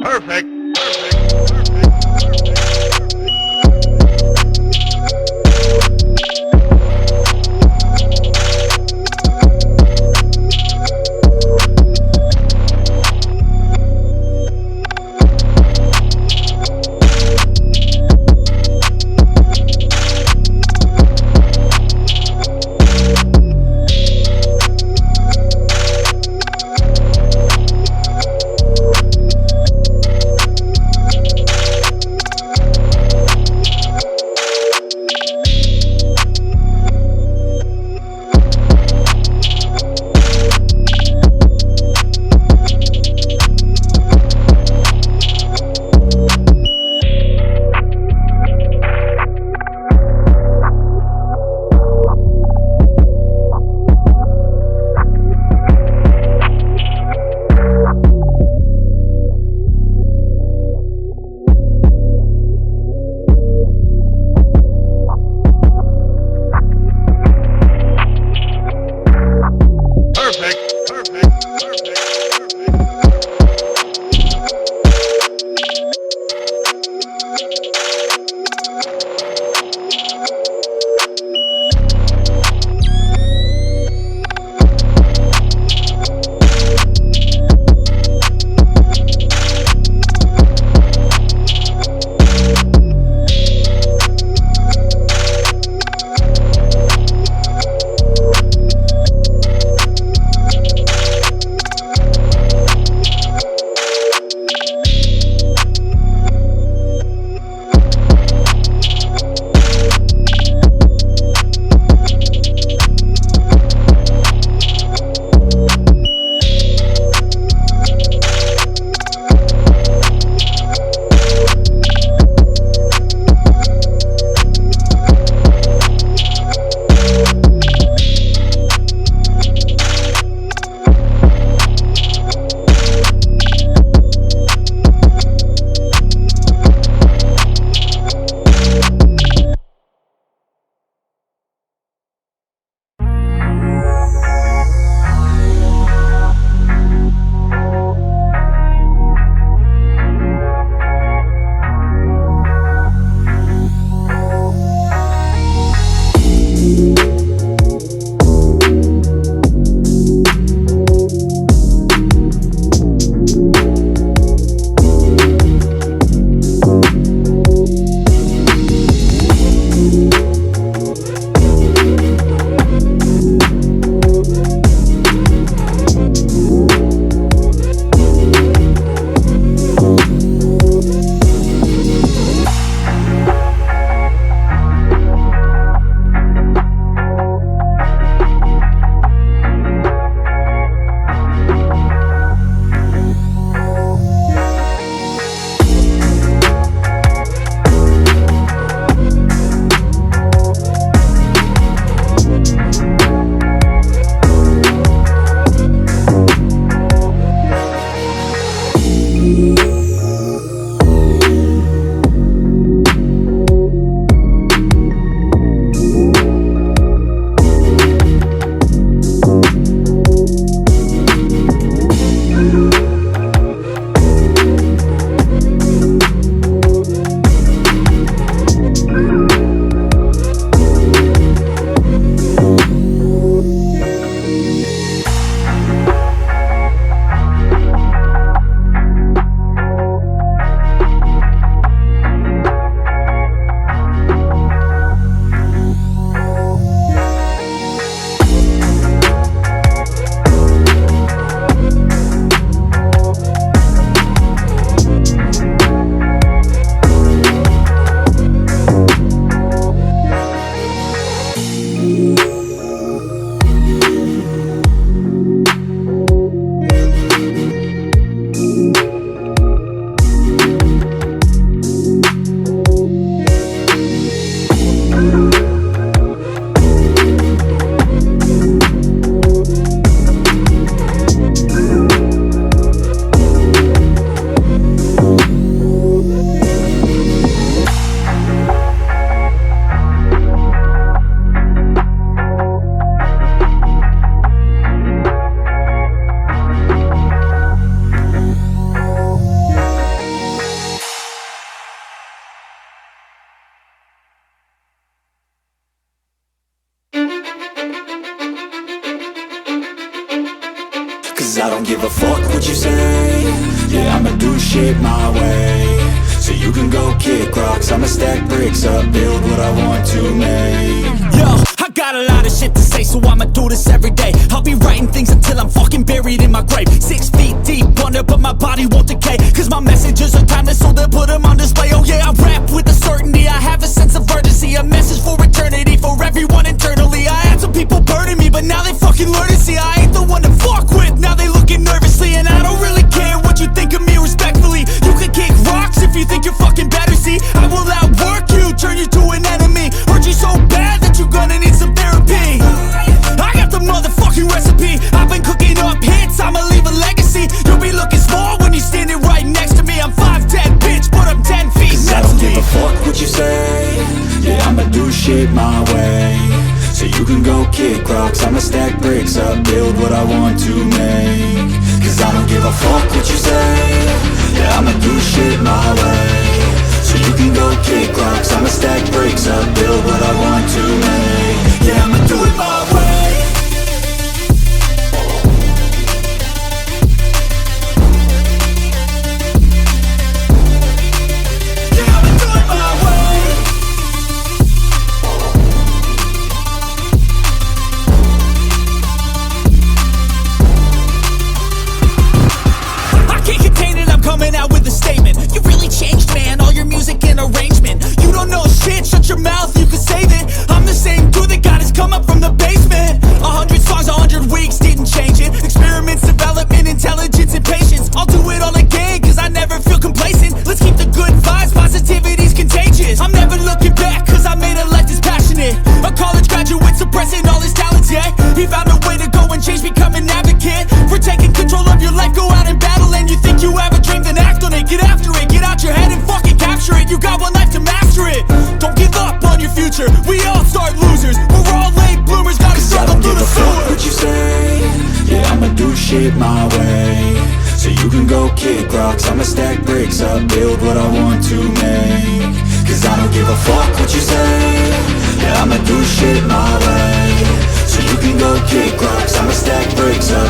Perfect. Cause I don't give a fuck what you say. Yeah, I'ma do shit my way. So you can go kick rocks, I'ma stack bricks up, build what I want to make. Yo, I got a lot of shit to say, so I'ma do this every day. I'll be writing things until I'm fucking buried in my grave. 6 feet deep under, but my body won't decay. Cause my messages are timeless, so they'll put them on display. Oh yeah, I rap with a certainty, I have a sense of urgency. A message for eternity, for everyone internally. I had some people burning me, but now they fucking learn to see I ain't the one to fuck with, now they looking nervously. And I don't really care what you think of me respectfully. You can kick rocks if you think you're fucking better, see. I will outwork you, turn you to an enemy. Hurt you so bad that you're gonna need some therapy. I got the motherfucking recipe. I've been cooking up hits, I'ma leave a legacy. You'll be looking small when you're standing right next to me. I'm 5'10", bitch, but I'm 10 feet. Cause I don't give a fuck what you say. Yeah, I'ma do shit my way. So you can go kick rocks, I'ma stack bricks up, build what I want to make. Cause I don't give a fuck what you say. Yeah, I'ma do shit my way. So you can go kick rocks, I'ma stack bricks up, build what I want to make. Yeah, I'ma do it my way. Coming out with a statement. You really changed, man, all your music and arrangement. You don't know shit, shut your mouth, you can save it. I'm the same dude that got his come up from the basement. 100 songs, 100 weeks, didn't change it. Experiments, development, intelligence, and patience. I'll do it all again, cause I never feel complacent. Let's keep the good vibes, positivity's contagious. I'm never looking back, cause I made a life that's passionate. A college graduate suppressing all his talents, yeah. He found a way to go and change, become an advocate. For taking control of your life, go out and battle. And you think you have a dream, then act on it. Get after it, get out your head and fucking capture it. You got one life to master it. Don't give up on your future, we all start losers. We're all late bloomers, gotta struggle through the sewer. I don't give a fuck what you say. Yeah, I'ma do shit my way. So you can go kick rocks, I'ma stack bricks up, build what I want to make. Cause I don't give a fuck what you say. Yeah, I'ma do shit my way. So you can go kick rocks, I'ma stack bricks up,